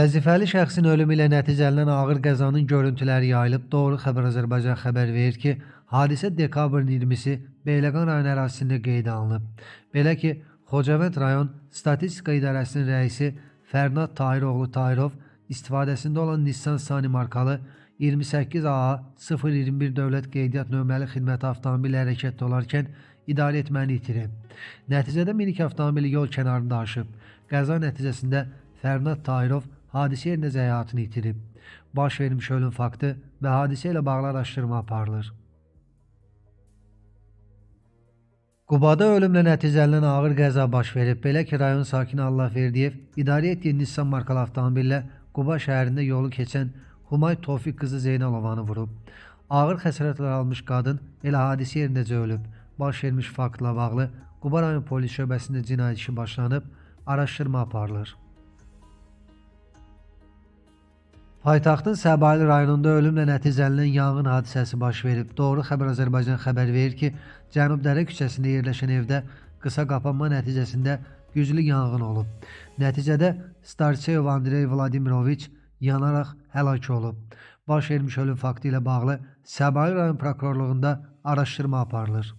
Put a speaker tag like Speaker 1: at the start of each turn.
Speaker 1: Vəzifəli şəxsin ölümü ilə nəticələnən ağır qəzanın görüntüləri yayılıb. Doğru Xəbər Azərbaycan xəbər verir ki, hadisə dekabrın 20-si Beyləqan rayon ərazisində qeydə alınıb. Belə ki, Xocavənd rayon Statistika İdarəsinin rəisi Fərnad Tahiroğlu Tahirov istifadəsində olan Nissan Sunny markalı 28AA 021 dövlət qeydiyyat nömrəli xidməti avtomobili hərəkətdə olarkən idarəetməni itirib. Nəticədə minik avtomobili yol kənarında aşıb. Qəza nəticəsində Fərnad Tahirov hadisə yerində həyatını itirib. Baş vermiş ölüm faktı və hadisə ilə bağlı araşdırma aparılır. Qubada ölümlə nəticələnən ağır qəza baş verib. Belə ki, rayon sakini Allahverdiyev idarə etdiyi Nissan markalı avtomobillə Quba şəhərində yolu keçən Humay Tofiq qızı Zeynalovanı vurub. Ağır xəsarətlər almış qadın elə hadisə yerindəcə ölüb. Baş vermiş faktla bağlı Quba rayon polis şöbəsində cinayət işi başlanıb, araşdırma aparılır. Paytaxtın Səbail rayonunda ölümlə nəticələnən yanğın hadisəsi baş verib. Doğru Xəbər Azərbaycan xəbər verir ki, Cənubdərə küçəsində yerləşən evdə qısa qapanma nəticəsində güclü yanğın olub. Nəticədə Starçev Andrey Vladimiroviç yanaraq həlak olub. Baş vermiş ölüm faktı ilə bağlı Səbail rayon prokurorluğunda araşdırma aparılır.